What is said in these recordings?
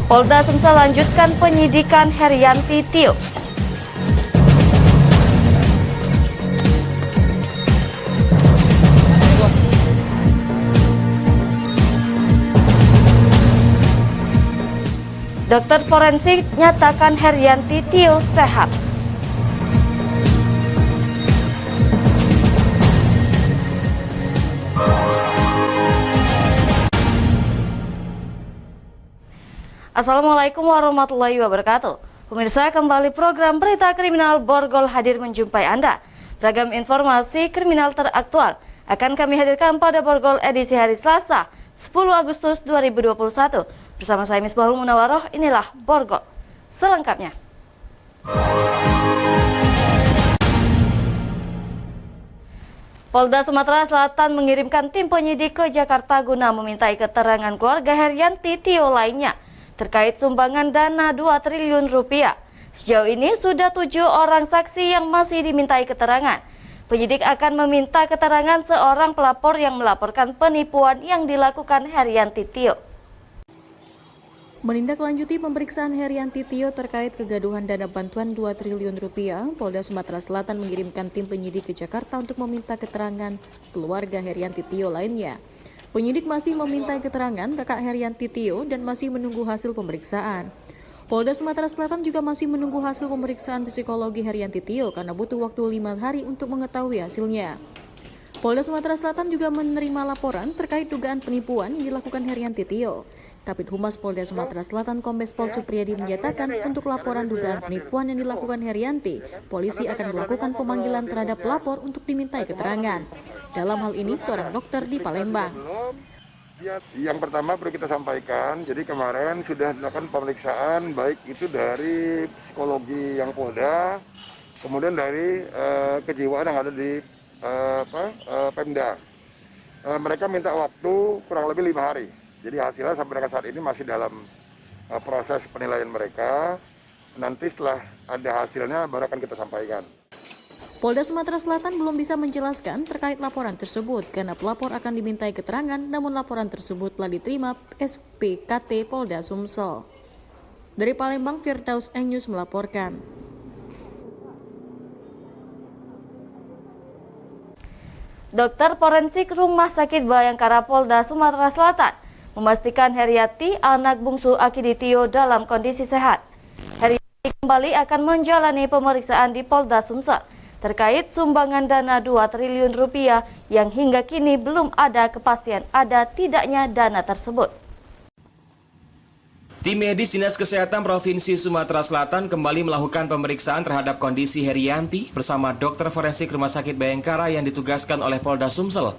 Polda Sumsel lanjutkan penyidikan Herianti Tio. Dokter forensik nyatakan Herianti Tio sehat. Assalamualaikum warahmatullahi wabarakatuh. Pemirsa, kembali program Berita Kriminal Borgol hadir menjumpai Anda. Beragam informasi kriminal teraktual akan kami hadirkan pada Borgol edisi hari Selasa, 10 Agustus 2021. Bersama saya Misbahul Munawaroh, inilah Borgol selengkapnya. Polda Sumatera Selatan mengirimkan tim penyidik ke Jakarta guna memintai keterangan keluarga Herianti Tio lainnya terkait sumbangan dana 2 triliun rupiah. Sejauh ini sudah 7 orang saksi yang masih dimintai keterangan. Penyidik akan meminta keterangan seorang pelapor yang melaporkan penipuan yang dilakukan Herianti Tio. Menindaklanjuti pemeriksaan Herianti Tio terkait kegaduhan dana bantuan 2 triliun rupiah, Polda Sumatera Selatan mengirimkan tim penyidik ke Jakarta untuk meminta keterangan keluarga Herianti Tio lainnya. Penyidik masih memintai keterangan kakak Herianti Tio dan masih menunggu hasil pemeriksaan. Polda Sumatera Selatan juga masih menunggu hasil pemeriksaan psikologi Herianti Tio karena butuh waktu 5 hari untuk mengetahui hasilnya. Polda Sumatera Selatan juga menerima laporan terkait dugaan penipuan yang dilakukan Herianti Tio. Kabid Humas Polda Sumatera Selatan Kombes Pol Supriyadi menyatakan untuk laporan dugaan penipuan yang dilakukan Herianti, polisi akan melakukan pemanggilan terhadap pelapor untuk dimintai keterangan. Dalam hal ini, seorang dokter di Palembang. Yang pertama perlu kita sampaikan, jadi kemarin sudah dilakukan pemeriksaan baik itu dari psikologi yang Polda, kemudian dari kejiwaan yang ada di Pemda. Mereka minta waktu kurang lebih 5 hari. Jadi hasilnya sampai dengan saat ini masih dalam proses penilaian mereka. Nanti setelah ada hasilnya baru akan kita sampaikan. Polda Sumatera Selatan belum bisa menjelaskan terkait laporan tersebut karena pelapor akan dimintai keterangan, namun laporan tersebut telah diterima SPKT Polda Sumsel. Dari Palembang, Firdaus Engnews melaporkan. Dokter forensik Rumah Sakit Bayangkara Polda Sumatera Selatan memastikan Herianti, anak bungsu Akidi Tio, dalam kondisi sehat. Herianti kembali akan menjalani pemeriksaan di Polda Sumsel terkait sumbangan dana 2 triliun rupiah yang hingga kini belum ada kepastian ada tidaknya dana tersebut. Tim medis Dinas Kesehatan Provinsi Sumatera Selatan kembali melakukan pemeriksaan terhadap kondisi Herianti bersama dokter forensik Rumah Sakit Bayangkara yang ditugaskan oleh Polda Sumsel.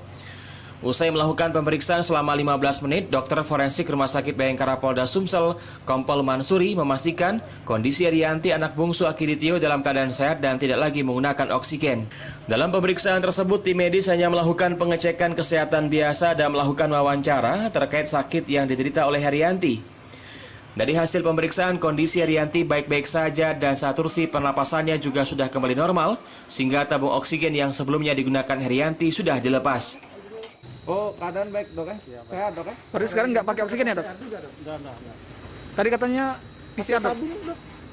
Usai melakukan pemeriksaan selama 15 menit, dokter forensik Rumah Sakit Bayangkara Polda Sumsel, Kompol Mansuri, memastikan kondisi Herianti, anak bungsu Akidi Tio, dalam keadaan sehat dan tidak lagi menggunakan oksigen. Dalam pemeriksaan tersebut, tim medis hanya melakukan pengecekan kesehatan biasa dan melakukan wawancara terkait sakit yang diderita oleh Herianti. Dari hasil pemeriksaan, kondisi Herianti baik-baik saja dan saturasi pernapasannya juga sudah kembali normal, sehingga tabung oksigen yang sebelumnya digunakan Herianti sudah dilepas. Oh, keadaan baik dok ya? Sehat dok ya? Berarti sekarang nggak pakai oksigen ya dok? Enggak. Tadi katanya PCR dok?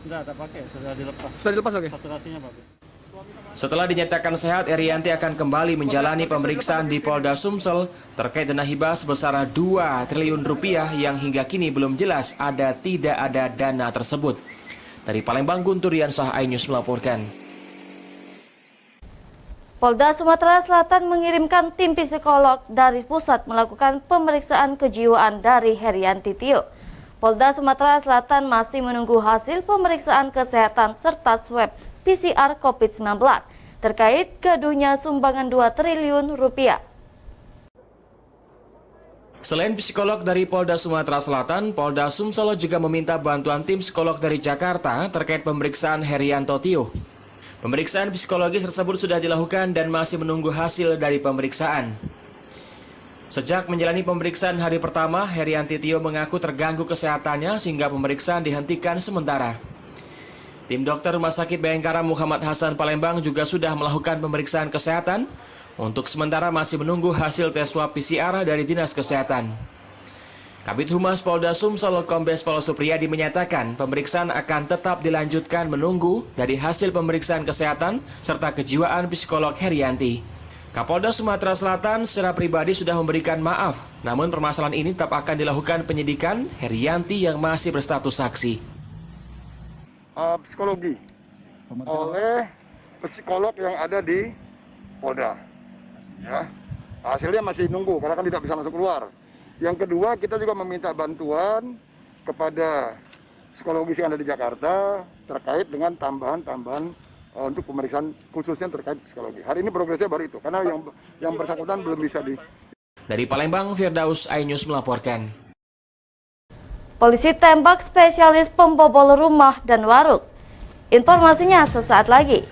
Enggak pakai, sudah dilepas. Sudah dilepas oke? Saturasinya bagus. Setelah dinyatakan sehat, Herianti akan kembali menjalani pemeriksaan di Polda Sumsel terkait dana hibah sebesar 2 triliun rupiah yang hingga kini belum jelas tidak ada dana tersebut. Dari Palembang, Guntur Diansyah, iNews melaporkan. Polda Sumatera Selatan mengirimkan tim psikolog dari pusat melakukan pemeriksaan kejiwaan dari Herianti Tio. Polda Sumatera Selatan masih menunggu hasil pemeriksaan kesehatan serta swab PCR COVID-19 terkait gaduhnya sumbangan 2 triliun rupiah. Selain psikolog dari Polda Sumatera Selatan, Polda Sumsel juga meminta bantuan tim psikolog dari Jakarta terkait pemeriksaan Herianti Tio. Pemeriksaan psikologis tersebut sudah dilakukan dan masih menunggu hasil dari pemeriksaan. Sejak menjalani pemeriksaan hari pertama, Herianti Tio mengaku terganggu kesehatannya sehingga pemeriksaan dihentikan sementara. Tim dokter Rumah Sakit Bayangkara Muhammad Hasan Palembang juga sudah melakukan pemeriksaan kesehatan. Untuk sementara masih menunggu hasil tes swab PCR dari Dinas Kesehatan. Kabid Humas Polda Sumsel Kombes Pol Supriyadi menyatakan pemeriksaan akan tetap dilanjutkan menunggu dari hasil pemeriksaan kesehatan serta kejiwaan psikolog Herianti. Kapolda Sumatera Selatan secara pribadi sudah memberikan maaf, namun permasalahan ini tetap akan dilakukan penyidikan Herianti yang masih berstatus saksi. Psikologi oleh psikolog yang ada di Polda. Ya. Hasilnya masih nunggu karena kan tidak bisa masuk keluar. Yang kedua, kita juga meminta bantuan kepada psikologis yang ada di Jakarta terkait dengan tambahan-tambahan untuk pemeriksaan khususnya terkait psikologi. Hari ini progresnya baru itu, karena yang bersangkutan belum bisa di... Dari Palembang, Firdaus, iNews melaporkan. Polisi tembak spesialis pembobol rumah dan warung. Informasinya sesaat lagi.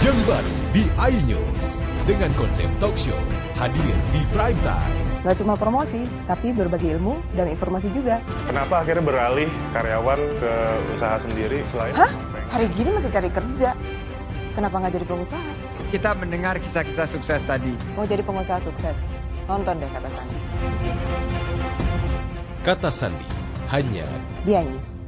Yang baru di iNews dengan konsep talk show hadir di prime time. Nggak cuma promosi, tapi berbagi ilmu dan informasi juga. Kenapa akhirnya beralih karyawan ke usaha sendiri selain... Hah? Hari gini masih cari kerja. Kenapa nggak jadi pengusaha? Kita mendengar kisah-kisah sukses tadi. Mau jadi pengusaha sukses? Nonton deh Kata Sandi. Kata Sandi hanya Di iNews.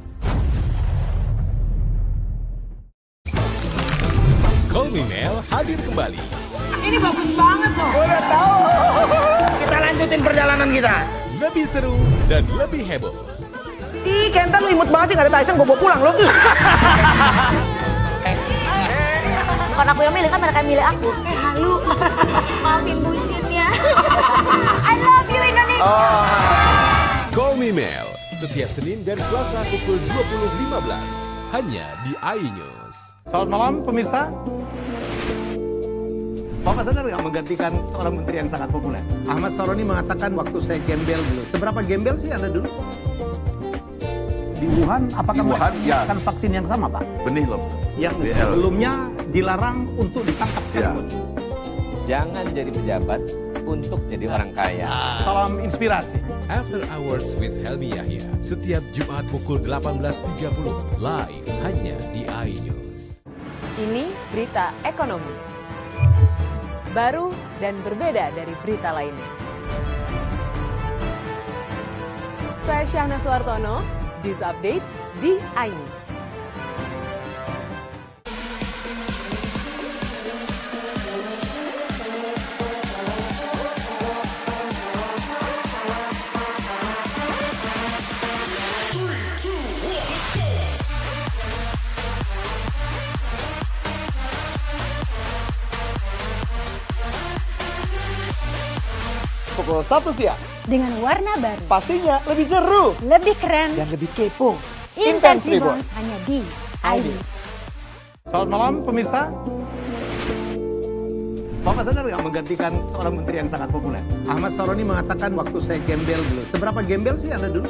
Call Me Mel hadir kembali. Ini bagus banget loh. Udah tahu. Kita lanjutin perjalanan kita. Lebih seru dan lebih heboh. Ih, Kenta lu imut banget sih, nggak ada Tyson, gue bawa pulang lo. Bukan aku yang milih, kan mereka yang milih aku. Halu. Maafin bucinnya. I love you Indonesia. Call Me Mel setiap Senin dan Selasa pukul 20.15 hanya di iNews. Selamat malam pemirsa. Bapak sadar nggak menggantikan seorang menteri yang sangat populer? Ahmad Saroni mengatakan waktu saya gembel dulu. Seberapa gembel sih Anda dulu? Di Wuhan, apakah mendapatkan vaksin yang sama, Pak? Benih loh. Yang sebelumnya dilarang untuk ditangkap sekaligus. Jangan jadi pejabat untuk jadi orang kaya. Salam inspirasi. After Hours with Helmi Yahya setiap Jumat pukul 18.30 live hanya di iNews. Ini berita ekonomi. Baru dan berbeda dari berita lainnya. Saya Syahna Suartono, This Update di iNews. Pukul 1 siang. Dengan warna baru. Pastinya lebih seru. Lebih keren. Dan lebih kepo. Intense Reborns hanya di iNews. Selamat malam pemirsa. Bapak sadar nggak menggantikan seorang menteri yang sangat populer? Ahmad Saroni mengatakan waktu saya gembel dulu. Seberapa gembel sih Anda dulu?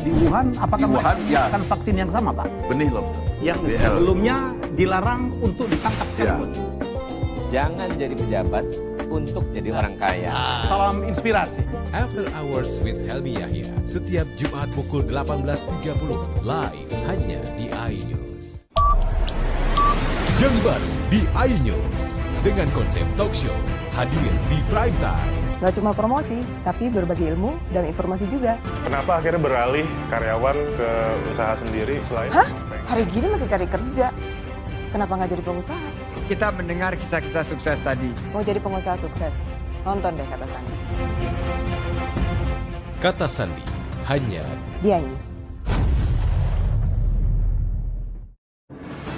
Di Wuhan, apakah mendapatkan vaksin yang sama, Pak? Benih loh. Yang sebelumnya dilarang untuk ditangkap sekaligus. Jangan jadi pejabat untuk jadi orang kaya. Salam inspirasi. After Hours with Helmi Yahya setiap Jumat pukul 18.30 live hanya di iNews. Yang baru di iNews dengan konsep talk show hadir di prime time. Nggak cuma promosi, tapi berbagi ilmu dan informasi juga. Kenapa akhirnya beralih karyawan ke usaha sendiri selain... Hah? Hari gini masih cari kerja. Kenapa nggak jadi pengusaha? Kita mendengar kisah-kisah sukses tadi. Mau jadi pengusaha sukses? Nonton deh Kata Sandi. Kata Sandi hanya Di iNews.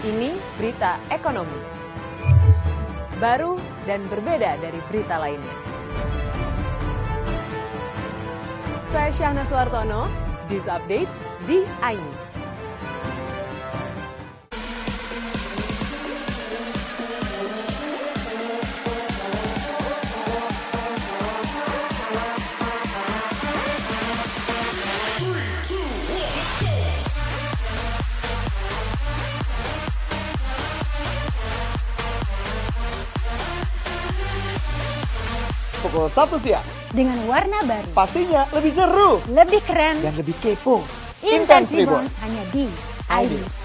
Ini berita ekonomi. Baru dan berbeda dari berita lainnya. Saya Syahna Suartono, This Update di iNews. Pukul 1 siang. dengan warna baru. Pastinya lebih seru Lebih keren dan lebih kepo. Intense Reborns hanya di iNews.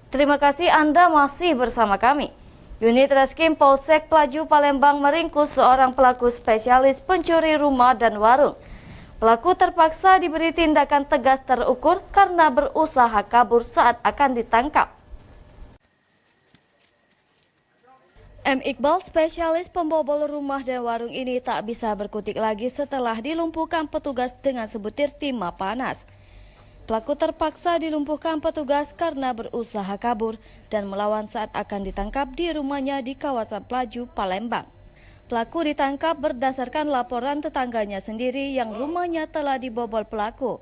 Terima kasih Anda masih bersama kami. Unit Reskrim Polsek Pelaju Palembang meringkus seorang pelaku spesialis pencuri rumah dan warung. Pelaku terpaksa diberi tindakan tegas terukur karena berusaha kabur saat akan ditangkap. M. Iqbal, spesialis pembobol rumah dan warung ini tak bisa berkutik lagi setelah dilumpuhkan petugas dengan sebutir timah panas. Pelaku terpaksa dilumpuhkan petugas karena berusaha kabur dan melawan saat akan ditangkap di rumahnya di kawasan Pelaju, Palembang. Pelaku ditangkap berdasarkan laporan tetangganya sendiri yang rumahnya telah dibobol pelaku.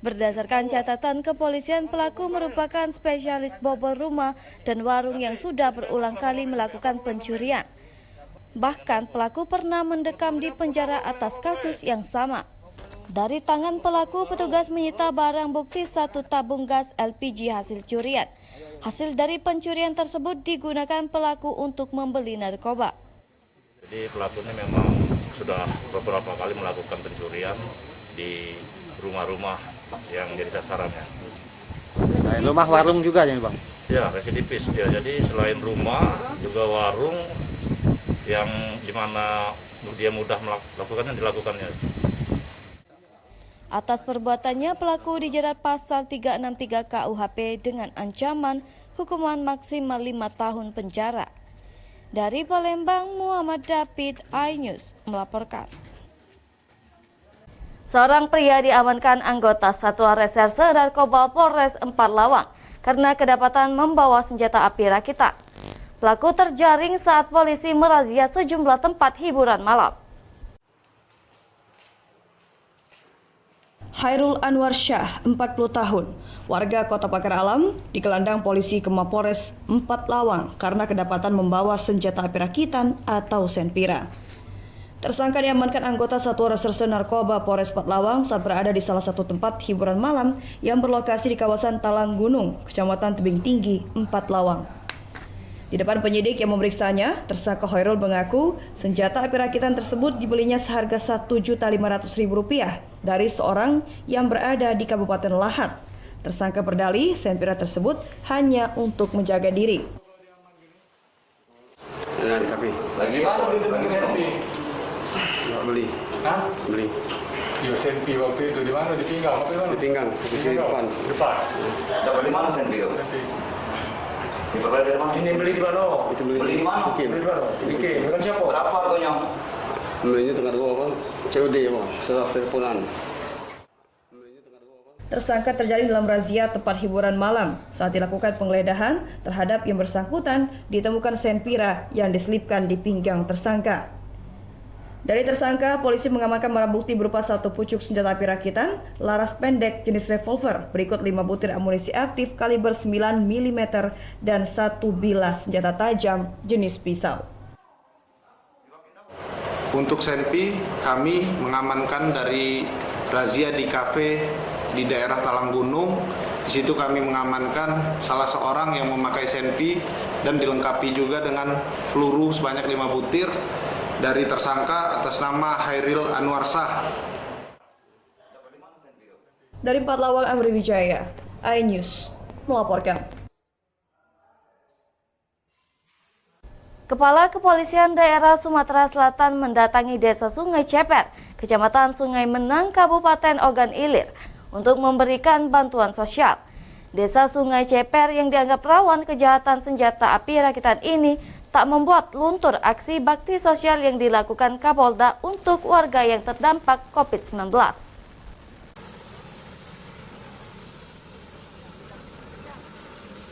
Berdasarkan catatan kepolisian, pelaku merupakan spesialis bobol rumah dan warung yang sudah berulang kali melakukan pencurian. Bahkan pelaku pernah mendekam di penjara atas kasus yang sama. Dari tangan pelaku, petugas menyita barang bukti 1 tabung gas LPG hasil curian. Hasil dari pencurian tersebut digunakan pelaku untuk membeli narkoba. Jadi pelakunya memang sudah beberapa kali melakukan pencurian di rumah-rumah yang jadi sasarannya. Rumah warung juga ya Bang? Ya, residivis dia. Jadi selain rumah, juga warung yang dimana dia mudah melakukannya dilakukannya. Atas perbuatannya, pelaku dijerat pasal 363 KUHP dengan ancaman hukuman maksimal 5 tahun penjara. Dari Palembang, Muhammad David, iNews melaporkan. Seorang pria diamankan anggota Satuan Reserse Narkoba Polres 4 Lawang karena kedapatan membawa senjata api rakitan. Pelaku terjaring saat polisi merazia sejumlah tempat hiburan malam. Hairul Anwar Syah, 40 tahun, warga Kota Pagar Alam, digelandang polisi ke Mapores 4 Lawang karena kedapatan membawa senjata api rakitan atau senpira. Tersangka diamankan anggota Satuan Reserse Narkoba Polres 4 Lawang saat berada di salah satu tempat hiburan malam yang berlokasi di kawasan Talang Gunung, Kecamatan Tebing Tinggi, 4 Lawang. Di depan penyidik yang memeriksanya, tersangka Hairul mengaku senjata api rakitan tersebut dibelinya seharga Rp1.500.000 dari seorang yang berada di Kabupaten Lahat. Tersangka berdalih senpira tersebut hanya untuk menjaga diri. Beli. Beli. Yo senpi waktu itu di mana? Di pinggang. Di pinggang, di sini depan. Depan. Dapat di mana senpi? Dari mana? Ini beli di mana? Itu beli di mana? Beli di mana? Bikin. Dengan siapa? Berapa harganya? Belinya dengan gua COD ya, setelah teleponan. Tersangka terjaring dalam razia tempat hiburan malam. Saat dilakukan penggeledahan terhadap yang bersangkutan, ditemukan senpira yang diselipkan di pinggang tersangka. Dari tersangka, polisi mengamankan barang bukti berupa 1 pucuk senjata api rakitan, laras pendek jenis revolver, berikut 5 butir amunisi aktif kaliber 9 mm dan 1 bilah senjata tajam jenis pisau. Untuk senpi, kami mengamankan dari razia di kafe di daerah Talang Gunung. Di situ kami mengamankan salah seorang yang memakai senpi dan dilengkapi juga dengan peluru sebanyak 5 butir. Dari tersangka atas nama Hairul Anwar Syah. Dari 4 Lawang, Amri Wijaya, iNews melaporkan. Kepala Kepolisian Daerah Sumatera Selatan mendatangi Desa Sungai Ceper, Kecamatan Sungai Menang, Kabupaten Ogan Ilir, untuk memberikan bantuan sosial. Desa Sungai Ceper yang dianggap rawan kejahatan senjata api rakitan ini tak membuat luntur aksi bakti sosial yang dilakukan Kapolda untuk warga yang terdampak COVID-19.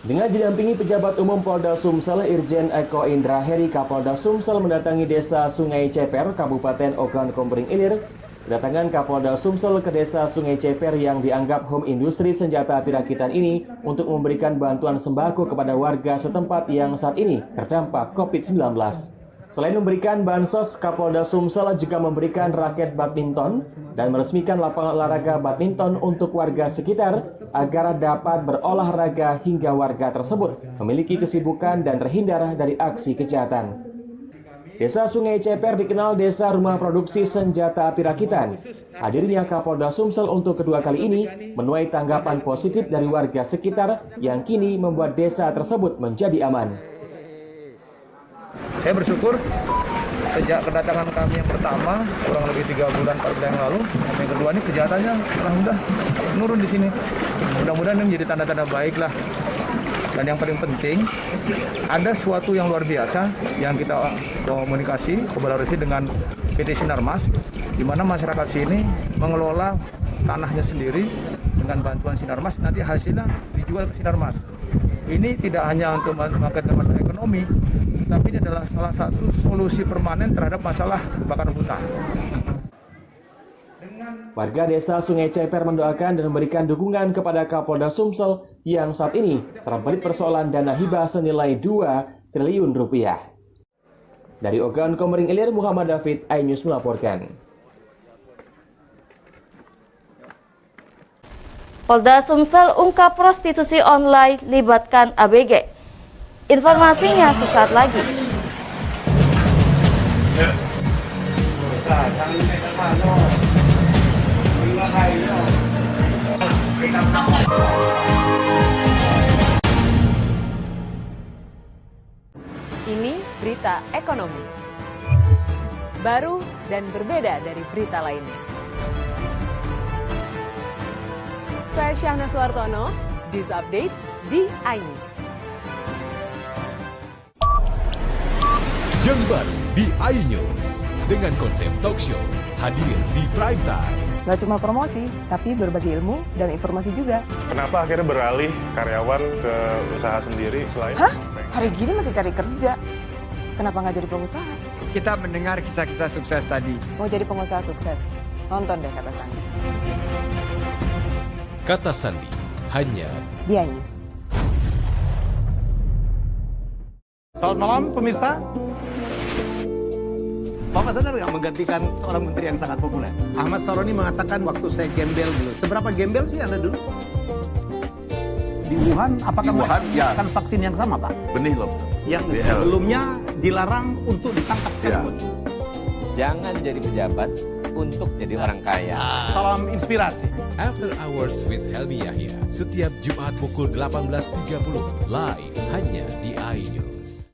Dengan didampingi pejabat umum Polda Sumsel, Irjen Eko Indra Heri, Kapolda Sumsel mendatangi Desa Sungai Ceper, Kabupaten Ogan Komering Ilir. Kedatangan Kapolda Sumsel ke Desa Sungai Ceper yang dianggap home industri senjata api rakitan ini untuk memberikan bantuan sembako kepada warga setempat yang saat ini terdampak COVID-19. Selain memberikan bansos, Kapolda Sumsel juga memberikan raket badminton dan meresmikan lapangan olahraga badminton untuk warga sekitar agar dapat berolahraga hingga warga tersebut memiliki kesibukan dan terhindar dari aksi kejahatan. Desa Sungai Ceper dikenal desa rumah produksi senjata api rakitan. Hadirnya Kapolda Sumsel untuk kedua kali ini menuai tanggapan positif dari warga sekitar yang kini membuat desa tersebut menjadi aman. Saya bersyukur sejak kedatangan kami yang pertama kurang lebih 3 bulan 4 bulan yang lalu, yang kedua ini kejahatannya alhamdulillah menurun di sini. Mudah-mudahan ini menjadi tanda-tanda baik lah. Dan yang paling penting ada sesuatu yang luar biasa yang kita komunikasi kolaborasi dengan PT Sinarmas, di mana masyarakat sini mengelola tanahnya sendiri dengan bantuan Sinarmas, nanti hasilnya dijual ke Sinarmas. Ini tidak hanya untuk mengangkat masalah ekonomi, tapi ini adalah salah satu solusi permanen terhadap masalah kebakaran hutan. Warga desa Sungai Ceper mendoakan dan memberikan dukungan kepada Kapolda Sumsel yang saat ini terbelit persoalan dana hibah senilai 2 triliun rupiah. Dari Ogan Komering Ilir, Muhammad David, iNews melaporkan. Polda Sumsel ungkap prostitusi online libatkan ABG. Informasinya sesaat lagi. Ini berita ekonomi. Baru dan berbeda dari berita lainnya. Saya Syahna Suartono, This Update di iNews. Yang baru di iNews dengan konsep talk show hadir di prime time. Gak cuma promosi, tapi berbagi ilmu dan informasi juga. Kenapa akhirnya beralih karyawan ke usaha sendiri selain? Hah? Hari gini masih cari kerja. Kenapa nggak jadi pengusaha? Kita mendengar kisah-kisah sukses tadi. Mau jadi pengusaha sukses? Nonton deh Kata Sandi. Kata Sandi hanya di iNews. Selamat malam pemirsa. Bapak sadar nggak menggantikan seorang menteri yang sangat populer? Ahmad Saroni mengatakan waktu saya gembel dulu. Seberapa gembel sih Anda dulu? Di Wuhan, apakah ya. akan vaksin yang sama, Pak? Benih loh. Yang sebelumnya dilarang untuk ditangkap sekalipun. Jangan jadi pejabat untuk jadi orang kaya. Salam inspirasi. After Hours with Helmi Yahya setiap Jumat pukul 18.30 live hanya di iNews.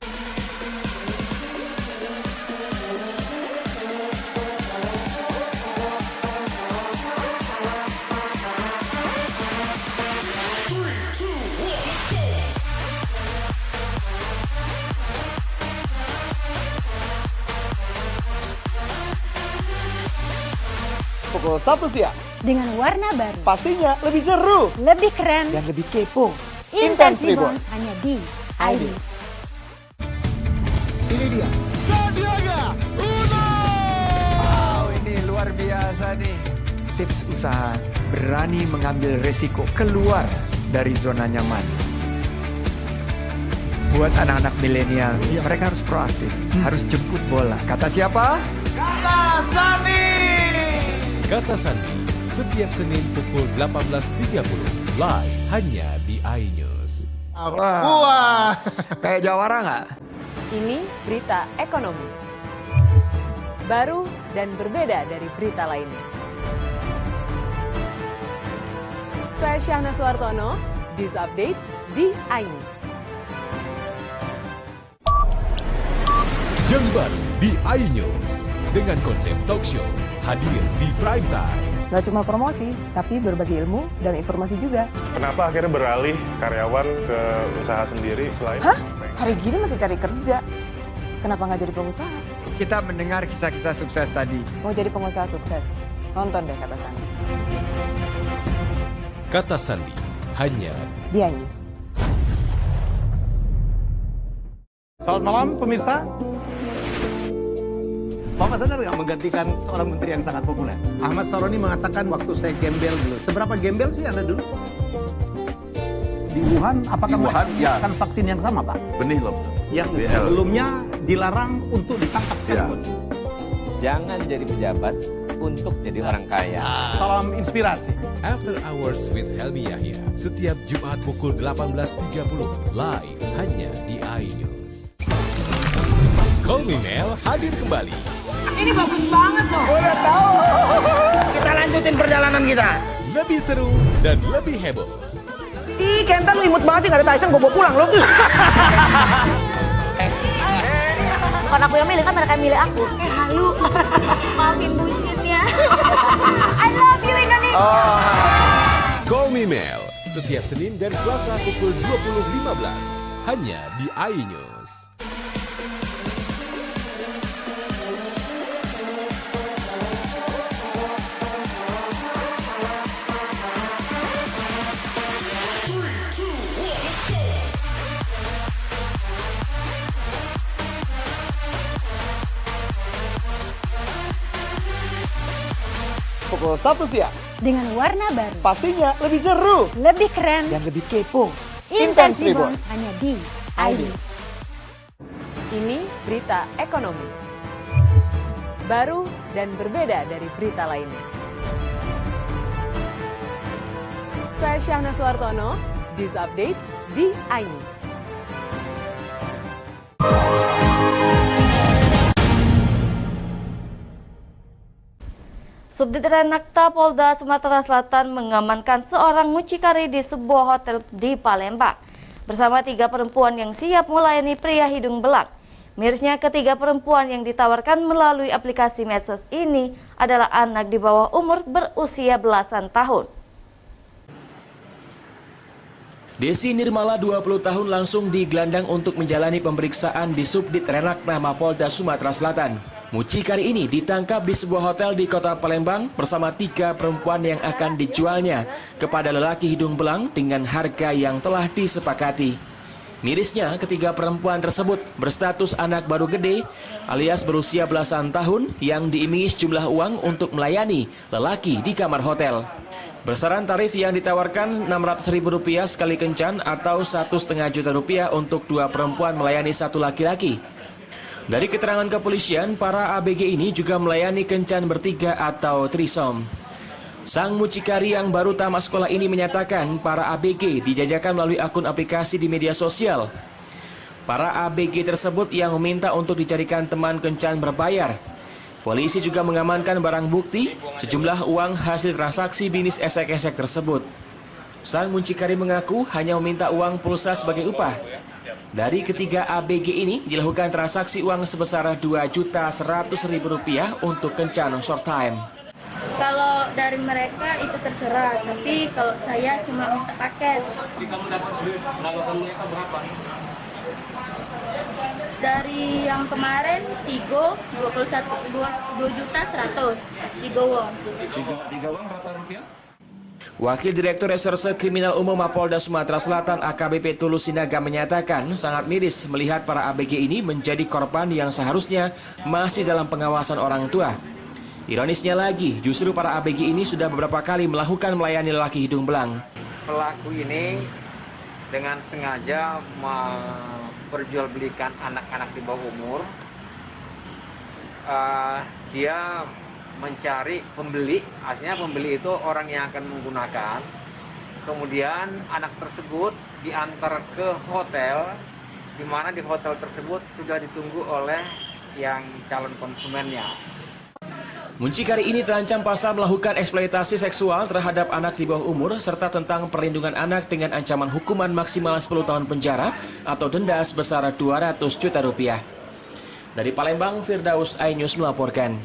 Pukul 1 siang. Dengan warna baru. Pastinya lebih seru. Lebih keren. Dan lebih kepo. Intense Reborn hanya di iNews. Ini dia. Sandiaga Uno. Wow, ini luar biasa nih. Tips usaha berani mengambil resiko keluar dari zona nyaman. Buat anak-anak milenial, mereka harus proaktif, harus jemput bola. Kata siapa? Kata Sandi. Kata Sandi setiap Senin pukul 18.30 live hanya di iNews. Wah. Kayak jawara nggak? Ini berita ekonomi. Baru dan berbeda dari berita lainnya. Saya Syahna Suartono, This Update di iNews. Yang baru di iNews dengan konsep talk show hadir di prime time. Gak cuma promosi, tapi berbagi ilmu dan informasi juga. Kenapa akhirnya beralih karyawan ke usaha sendiri selain? Hah? Hari gini masih cari kerja. Kenapa nggak jadi pengusaha? Kita mendengar kisah-kisah sukses tadi. Mau jadi pengusaha sukses? Nonton deh Kata Sandi. Kata Sandi hanya di iNews. Selamat malam pemirsa. Bapak sadar nggak menggantikan seorang menteri yang sangat populer? Ahmad Saroni mengatakan waktu saya gembel dulu. Seberapa gembel sih Anda dulu? Di Wuhan, apakah akan vaksin yang sama, Pak? Benih loh. Yang sebelumnya dilarang untuk ditangkap sekalipun. Jangan jadi pejabat untuk jadi orang kaya. Salam inspirasi. After Hours with Helmi Yahya, setiap Jumat pukul 18.30, live hanya di iNews. Call Me Mel hadir kembali. Ini bagus banget loh. Udah tahu. Kita lanjutin perjalanan kita. Lebih seru dan lebih heboh. Ih, Kenta lu imut banget sih, gak ada Tyson, gue bawa pulang lo. Bukan aku yang milih, kan mereka yang milih aku. Halu. Maafin bucin ya. I love you Indonesia. Call Me Mel, setiap Senin dan Selasa pukul 20.15, hanya di iNews. Pukul 1 siang. Dengan warna baru. Pastinya lebih seru. Lebih keren. Dan lebih kepo. Intense Reborn hanya di iNews. Ini berita ekonomi. Baru dan berbeda dari berita lainnya. Saya Syahna Suartono, This Update di iNews. Subdit Renakta Polda Sumatera Selatan mengamankan seorang mucikari di sebuah hotel di Palembang bersama 3 perempuan yang siap melayani pria hidung belang. Mirisnya, ketiga perempuan yang ditawarkan melalui aplikasi medsos ini adalah anak di bawah umur berusia belasan tahun. Desi Nirmala 20 tahun langsung digelandang untuk menjalani pemeriksaan di Subdit Renakta Mapolda Sumatera Selatan. Mucikari ini ditangkap di sebuah hotel di kota Palembang bersama 3 perempuan yang akan dijualnya kepada lelaki hidung belang dengan harga yang telah disepakati. Mirisnya, ketiga perempuan tersebut berstatus anak baru gede alias berusia belasan tahun yang diiming sejumlah uang untuk melayani lelaki di kamar hotel. Besaran tarif yang ditawarkan Rp600.000 sekali kencan atau Rp1,5 juta untuk 2 perempuan melayani 1 laki-laki. Dari keterangan kepolisian, para ABG ini juga melayani kencan bertiga atau threesome. Sang mucikari yang baru tamat sekolah ini menyatakan para ABG dijajakan melalui akun aplikasi di media sosial. Para ABG tersebut yang meminta untuk dicarikan teman kencan berbayar. Polisi juga mengamankan barang bukti, sejumlah uang hasil transaksi bisnis esek-esek tersebut. Sang mucikari mengaku hanya meminta uang pulsa sebagai upah. Dari ketiga ABG ini dilakukan transaksi uang sebesar Rp2.100.000 untuk kencan short time. Kalau dari mereka itu terserah, tapi kalau saya cuma minta paket. Kamu dapat pendapatan mereka berapa? Dari yang kemarin Tigo 2.100.000 Tigo Wong. Tiga uang berapa rupiah? Wakil Direktur Reserse Kriminal Umum Mapolda Sumatera Selatan AKBP Tulus Sinaga menyatakan sangat miris melihat para ABG ini menjadi korban yang seharusnya masih dalam pengawasan orang tua. Ironisnya lagi, justru para ABG ini sudah beberapa kali melakukan melayani lelaki hidung belang. Pelaku ini dengan sengaja memperjualbelikan anak-anak di bawah umur. Dia mencari pembeli, artinya pembeli itu orang yang akan menggunakan. Kemudian anak tersebut diantar ke hotel, di mana di hotel tersebut sudah ditunggu oleh yang calon konsumennya. Mucikari ini terancam pasal melakukan eksploitasi seksual terhadap anak di bawah umur serta tentang perlindungan anak dengan ancaman hukuman maksimal 10 tahun penjara atau denda sebesar Rp200 juta. Dari Palembang, Firdaus, iNews melaporkan.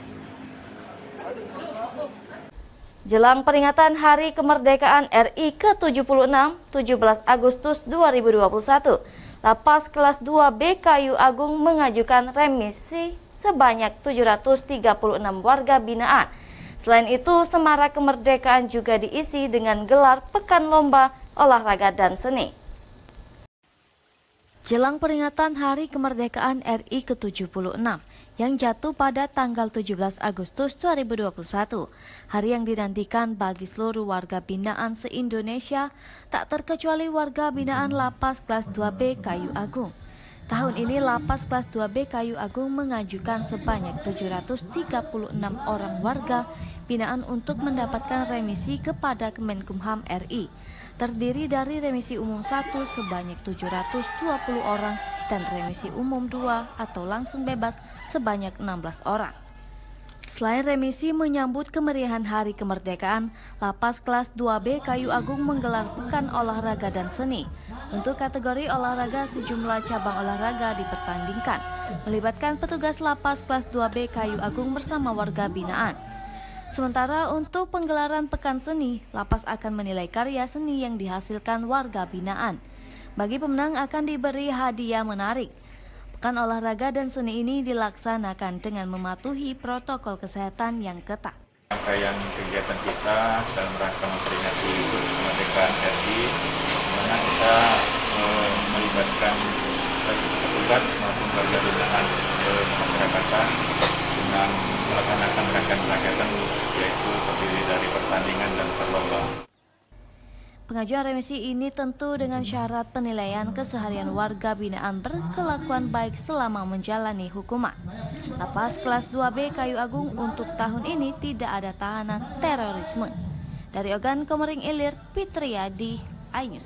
Jelang peringatan Hari Kemerdekaan RI ke-76, 17 Agustus 2021, Lapas Kelas 2 BKU Agung mengajukan remisi sebanyak 736 warga binaan. Selain itu, Semarak Kemerdekaan juga diisi dengan gelar Pekan Lomba, Olahraga dan Seni. Jelang peringatan Hari Kemerdekaan RI ke-76 yang jatuh pada tanggal 17 Agustus 2021, hari yang dinantikan bagi seluruh warga binaan se-Indonesia, tak terkecuali warga binaan Lapas Kelas 2B Kayu Agung. Tahun ini Lapas Kelas 2B Kayu Agung mengajukan sebanyak 736 orang warga binaan untuk mendapatkan remisi kepada Kemenkumham RI. Terdiri dari remisi umum 1 sebanyak 720 orang dan remisi umum 2 atau langsung bebas sebanyak 16 orang. Selain remisi menyambut kemeriahan Hari Kemerdekaan, Lapas Kelas 2B Kayu Agung menggelar pekan olahraga dan seni. Untuk kategori olahraga, sejumlah cabang olahraga dipertandingkan, melibatkan petugas Lapas Kelas 2B Kayu Agung bersama warga binaan. Sementara untuk penggelaran pekan seni, Lapas akan menilai karya seni yang dihasilkan warga binaan. Bagi pemenang akan diberi hadiah menarik. Pekan olahraga dan seni ini dilaksanakan dengan mematuhi protokol kesehatan yang ketat. Rangkaian kegiatan kita dalam rangka memperingati kemerdekaan RI, di mana kita melibatkan petugas maupun warga binaan kemasyarakatan dengan melaksanakan rangkaian kegiatan yaitu terdiri dari pertandingan dan perlombaan. Pengajuan remisi ini tentu dengan syarat penilaian keseharian warga binaan berkelakuan baik selama menjalani hukuman. Lapas Kelas 2B Kayu Agung untuk tahun ini tidak ada tahanan terorisme. Dari Ogan Komering Ilir, Fitriadi, iNews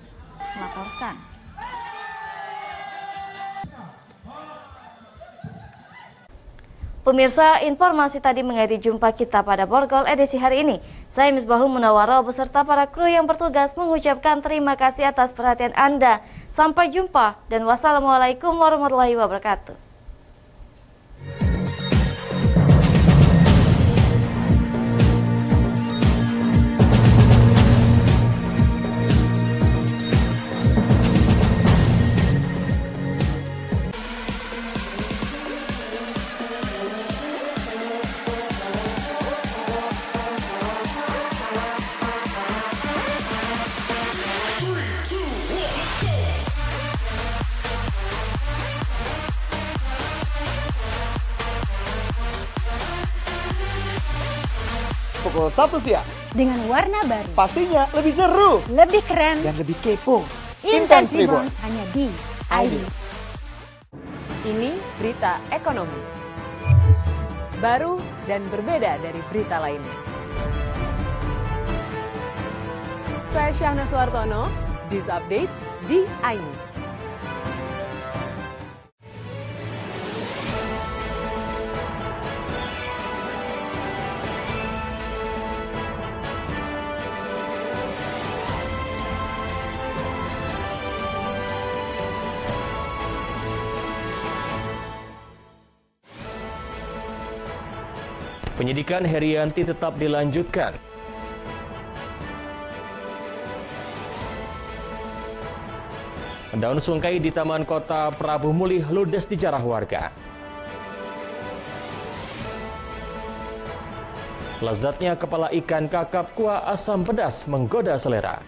melaporkan. Pemirsa, informasi tadi mengakhiri jumpa kita pada Borgol edisi hari ini. Saya Misbahul Munawwaroh beserta para kru yang bertugas mengucapkan terima kasih atas perhatian Anda. Sampai jumpa dan wassalamualaikum warahmatullahi wabarakatuh. Pukul 1 siang. Dengan warna baru. Pastinya lebih seru. Lebih keren. Dan lebih kepo. Intense Reborn hanya di iNews. Ini berita ekonomi. Baru dan berbeda dari berita lainnya. Saya Syahna Suartono, This Update di iNews. Penyidikan Herianti tetap dilanjutkan. Daun sungkai di Taman Kota Prabu Mulih ludes dijarah warga. Lezatnya kepala ikan kakap kuah asam pedas menggoda selera.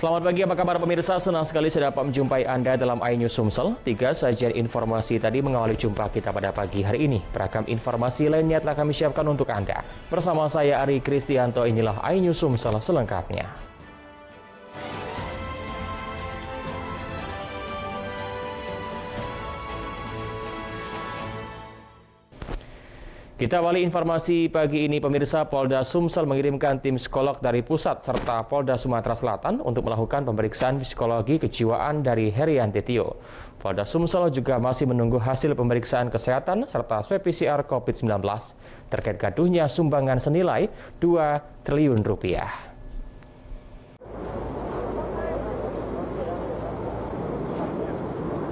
Selamat pagi, apa kabar pemirsa? Senang sekali saya dapat menjumpai Anda dalam iNews Sumsel. 3 sajian informasi tadi mengawali jumpa kita pada pagi hari ini. Beragam informasi lainnya telah kami siapkan untuk Anda. Bersama saya Ari Kristianto, inilah iNews Sumsel selengkapnya. Kita awali informasi pagi ini, pemirsa. Polda Sumsel mengirimkan tim psikolog dari pusat serta Polda Sumatera Selatan untuk melakukan pemeriksaan psikologi kejiwaan dari Herianti Tio. Polda Sumsel juga masih menunggu hasil pemeriksaan kesehatan serta swab PCR COVID-19 terkait gaduhnya sumbangan senilai 2 triliun rupiah.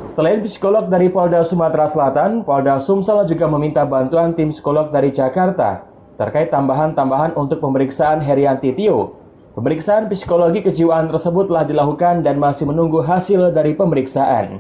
Selain psikolog dari Polda Sumatera Selatan, Polda Sumsel juga meminta bantuan tim psikolog dari Jakarta terkait tambahan-tambahan untuk pemeriksaan Herianti Tio. Pemeriksaan psikologi kejiwaan tersebut telah dilakukan dan masih menunggu hasil dari pemeriksaan.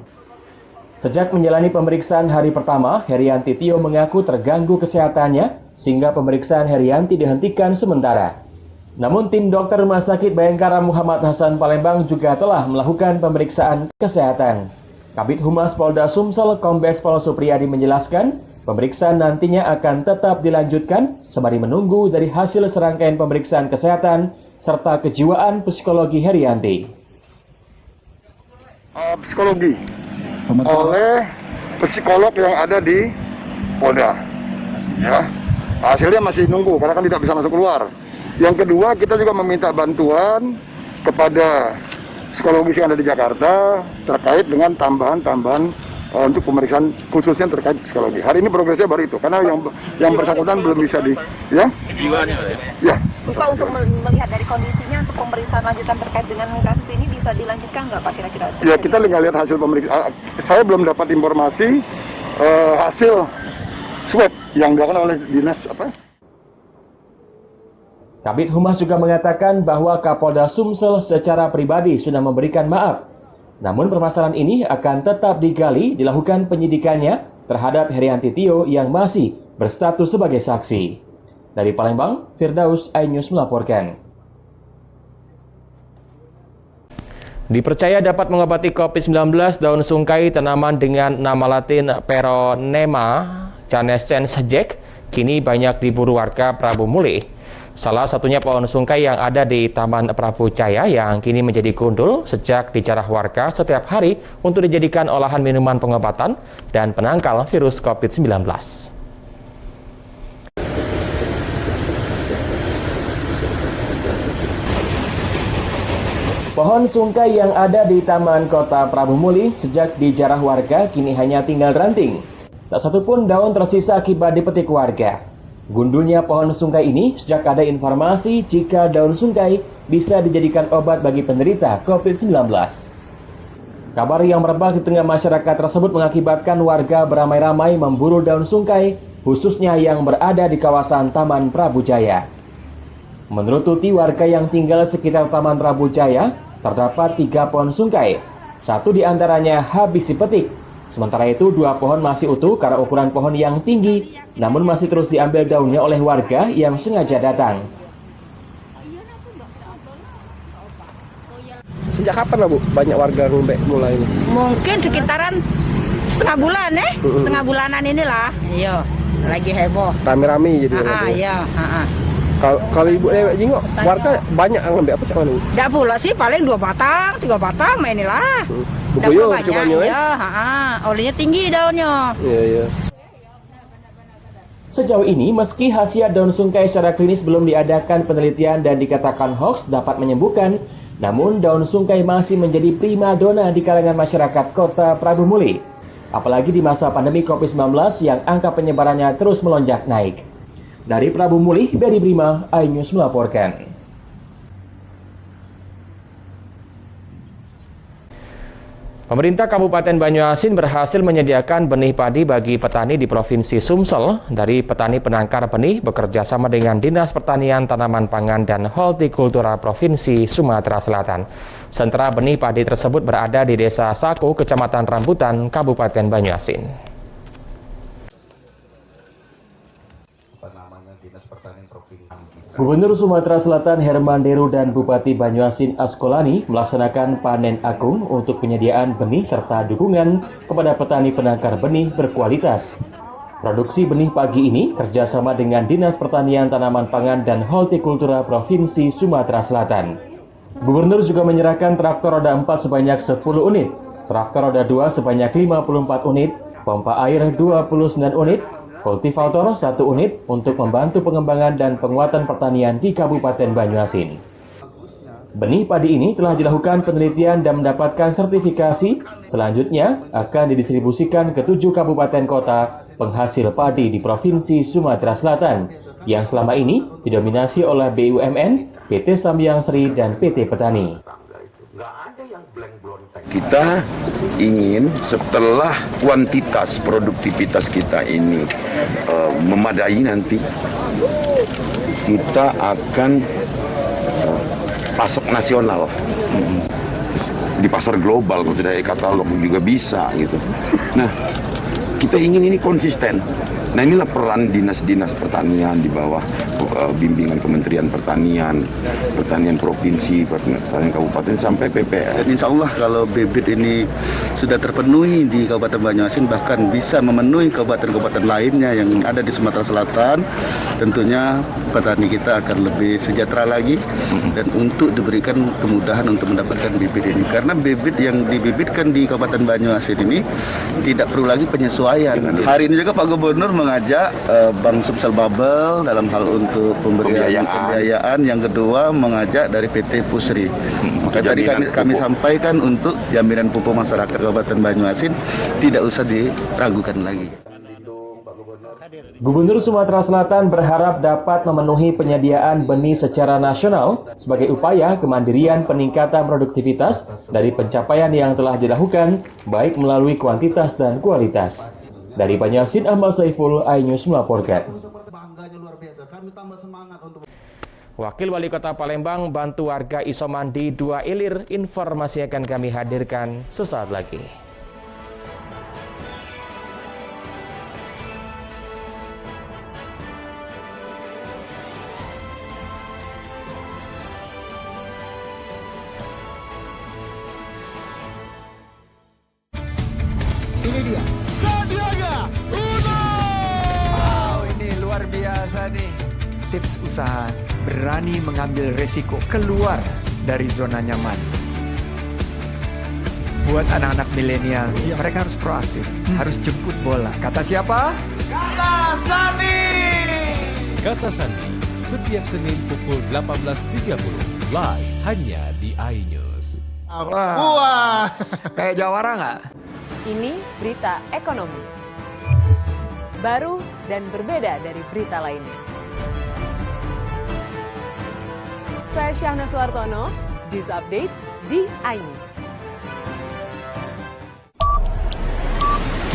Sejak menjalani pemeriksaan hari pertama, Herianti Tio mengaku terganggu kesehatannya sehingga pemeriksaan Herianti dihentikan sementara. Namun tim dokter Rumah Sakit Bayangkara Muhammad Hasan Palembang juga telah melakukan pemeriksaan kesehatan. Kabid Humas Polda Sumsel Kombes Pol Supriyadi menjelaskan, Pemeriksaan nantinya akan tetap dilanjutkan sembari menunggu dari hasil serangkaian pemeriksaan kesehatan serta kejiwaan psikologi Herianti. Psikologi oleh psikolog yang ada di Polda. Ya. Hasilnya masih nunggu karena kan tidak bisa masuk keluar. Yang kedua, kita juga meminta bantuan kepada psikologis yang ada di Jakarta terkait dengan tambahan-tambahan untuk pemeriksaan khususnya terkait psikologi. Hari ini progresnya baru itu karena yang bersangkutan belum bisa ya. Ya. Pak, untuk melihat dari kondisinya untuk pemeriksaan lanjutan terkait dengan kasus ini bisa dilanjutkan nggak Pak kira-kira? Ya, kita tinggal lihat hasil pemeriksaan. Saya belum dapat informasi hasil swab yang dilakukan oleh dinas Kabid Humas juga mengatakan bahwa Kapolda Sumsel secara pribadi sudah memberikan maaf. Namun permasalahan ini akan tetap digali, dilakukan penyidikannya terhadap Herianti Tio yang masih berstatus sebagai saksi. Dari Palembang, Firdaus, iNews melaporkan. Dipercaya dapat mengobati COVID-19, daun sungkai tanaman dengan nama latin Peronema canescens Jack kini banyak diburu warga Prabu Muli. Salah satunya pohon sungkai yang ada di Taman Prabu Jaya yang kini menjadi gundul sejak dijarah warga setiap hari untuk dijadikan olahan minuman pengobatan dan penangkal virus COVID-19. Pohon sungkai yang ada di Taman Kota Prabu Muli sejak dijarah warga kini hanya tinggal ranting. Tak satupun daun tersisa akibat dipetik warga. Gundulnya pohon sungkai ini sejak ada informasi jika daun sungkai bisa dijadikan obat bagi penderita COVID-19. Kabar yang merebak di tengah masyarakat tersebut mengakibatkan warga beramai-ramai memburu daun sungkai, khususnya yang berada di kawasan Taman Prabu Jaya. Menurut Tuti, warga yang tinggal sekitar Taman Prabu Jaya, terdapat 3 pohon sungkai. 1 diantaranya habis dipetik. Sementara itu 2 pohon masih utuh karena ukuran pohon yang tinggi, namun masih terus diambil daunnya oleh warga yang sengaja datang. Sejak kapan Bu banyak warga ngombe mulai ini? Mungkin sekitaran setengah bulan setengah bulanan inilah. Iya, lagi heboh. Rame-rame jadi. Iya. Kalau Ibu jengok, warga banyak ngambil apa cak mana? Enggak pula sih, paling 2 batang, 3 batang inilah. Bukuyur cuma ya. Olinya tinggi daunnya. Iya. Sejauh ini, meski khasiat daun sungkai secara klinis belum diadakan penelitian dan dikatakan hoax dapat menyembuhkan, namun daun sungkai masih menjadi primadona di kalangan masyarakat Kota Prabu Muli. Apalagi di masa pandemi COVID-19 yang angka penyebarannya terus melonjak naik. Dari Prabu Muli, Beri Brima, iNews melaporkan. Pemerintah Kabupaten Banyuasin berhasil menyediakan benih padi bagi petani di Provinsi Sumsel. Dari petani penangkar benih bekerja sama dengan Dinas Pertanian, Tanaman Pangan, dan Hortikultura Provinsi Sumatera Selatan. Sentra benih padi tersebut berada di Desa Saku, Kecamatan Rambutan, Kabupaten Banyuasin. Gubernur Sumatera Selatan Herman Deru dan Bupati Banyuasin Askolani melaksanakan panen agung untuk penyediaan benih serta dukungan kepada petani penangkar benih berkualitas. Produksi benih pagi ini kerjasama dengan Dinas Pertanian, Tanaman Pangan, dan Hortikultura Provinsi Sumatera Selatan. Gubernur juga menyerahkan traktor roda 4 sebanyak 10 unit, traktor roda 2 sebanyak 54 unit, pompa air 29 unit, kultivator 1 unit untuk membantu pengembangan dan penguatan pertanian di Kabupaten Banyuasin. Benih padi ini telah dilakukan penelitian dan mendapatkan sertifikasi. Selanjutnya akan didistribusikan ke 7 kabupaten kota penghasil padi di Provinsi Sumatera Selatan yang selama ini didominasi oleh BUMN, PT Samyang Sri, dan PT Petani. Kita ingin setelah kuantitas produktivitas kita ini memadai nanti, kita akan pasok nasional di pasar global, maksudnya katalog juga bisa gitu. Nah, kita ingin ini konsisten. Nah inilah peran dinas-dinas pertanian di bawah bimbingan Kementerian Pertanian Provinsi, Pertanian Kabupaten sampai PPR. Insya Allah kalau bibit ini sudah terpenuhi di Kabupaten Banyuasin, bahkan bisa memenuhi kabupaten-kabupaten lainnya yang ada di Sumatera Selatan, tentunya petani kita akan lebih sejahtera lagi dan untuk diberikan kemudahan untuk mendapatkan bibit ini. Karena bibit yang dibibitkan di Kabupaten Banyuasin ini tidak perlu lagi penyesuaian. Hari ini juga Pak Gubernur mengajak Bank Sumsel Babel dalam hal untuk pembiayaan. Yang kedua mengajak dari PT Pusri. Maka tadi kami sampaikan untuk jaminan pupuk masyarakat Kabupaten Banyuasin tidak usah diragukan lagi. Gubernur Sumatera Selatan berharap dapat memenuhi penyediaan benih secara nasional sebagai upaya kemandirian peningkatan produktivitas dari pencapaian yang telah dilakukan baik melalui kuantitas dan kualitas. Dari Banyuasin, Ahmad Saiful, iNews melaporkan. Wakil Wali Kota Palembang bantu warga Isomandi 2 Ilir, informasi akan kami hadirkan sesaat lagi. Ini dia, Sandiaga Uno. Wow, ini luar biasa nih. Tips usaha, berani mengambil resiko, keluar dari zona nyaman. Buat anak-anak milenial, mereka harus proaktif, harus jemput bola. Kata siapa? Kata Sandi. Kata Sandi, setiap Senin pukul 18.30, live hanya di iNews. Wah, kayak jawara nggak? Ini berita ekonomi. Baru dan berbeda dari berita lainnya. Saya Syahna Suartono, This Update di iNews.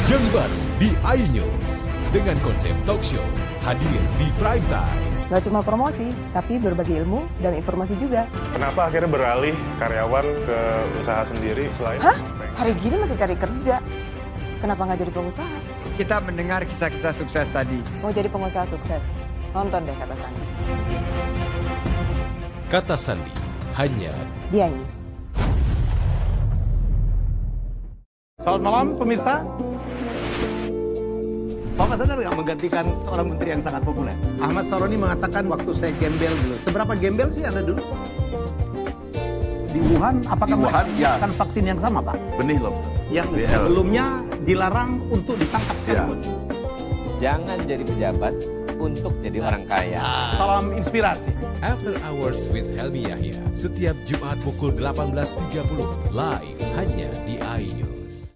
Yang baru di iNews dengan konsep talk show hadir di prime time. Gak cuma promosi, tapi berbagi ilmu dan informasi juga. Kenapa akhirnya beralih karyawan ke usaha sendiri selain? Hah? Hari gini masih cari kerja. Kenapa nggak jadi pengusaha? Kita mendengar kisah-kisah sukses tadi. Mau jadi pengusaha sukses? Nonton deh Kata Sandi. Kata Sandi, hanya di iNews. Selamat malam pemirsa. Bapak sadar nggak menggantikan seorang menteri yang sangat populer? Ahmad Saroni mengatakan waktu saya gembel dulu. Seberapa gembel sih Anda dulu? Di Wuhan, apakah melakukan vaksin yang sama, Pak? Benih loh. Yang sebelumnya dilarang untuk ditangkap sekalipun. Jangan jadi pejabat untuk jadi orang kaya. Salam inspirasi. After Hours with Helmi Yahya, setiap Jumat pukul 18.30, live hanya di iNews.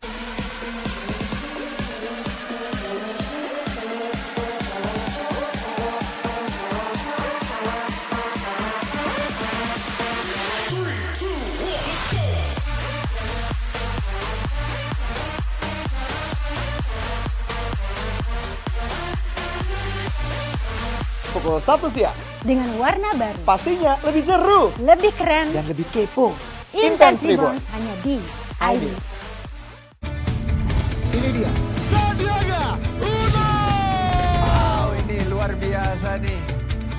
Pukul 1 siang. Dengan warna baru. Pastinya lebih seru. Lebih keren. Dan lebih kepo. Intense Reborn hanya di iNews. Ini dia, Sandiaga Uno. Wow, ini luar biasa nih.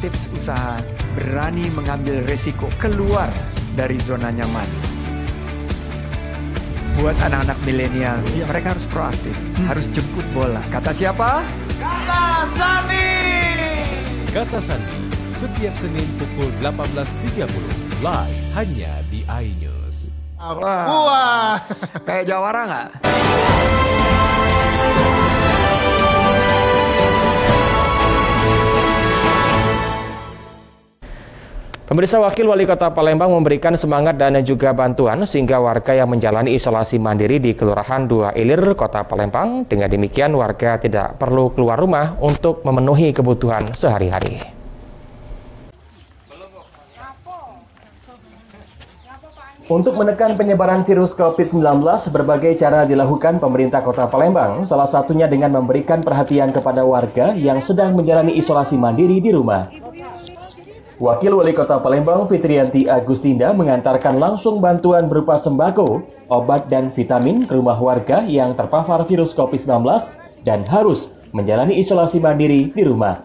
Tips usaha, berani mengambil resiko, keluar dari zona nyaman. Buat anak-anak milenial, mereka harus proaktif, harus jemput bola. Kata siapa? Kata Sandi. Kata Sandi, setiap Senin pukul 18.30, live hanya di iNews. Wah, kayak jawara nggak? Pemirsa, Wakil Wali Kota Palembang memberikan semangat dan juga bantuan sehingga warga yang menjalani isolasi mandiri di Kelurahan 2 Ilir, Kota Palembang. Dengan demikian, warga tidak perlu keluar rumah untuk memenuhi kebutuhan sehari-hari. Untuk menekan penyebaran virus COVID-19, berbagai cara dilakukan pemerintah Kota Palembang, salah satunya dengan memberikan perhatian kepada warga yang sedang menjalani isolasi mandiri di rumah. Wakil Wali Kota Palembang Fitriyanti Agustinda mengantarkan langsung bantuan berupa sembako, obat dan vitamin ke rumah warga yang terpapar virus COVID-19 dan harus menjalani isolasi mandiri di rumah,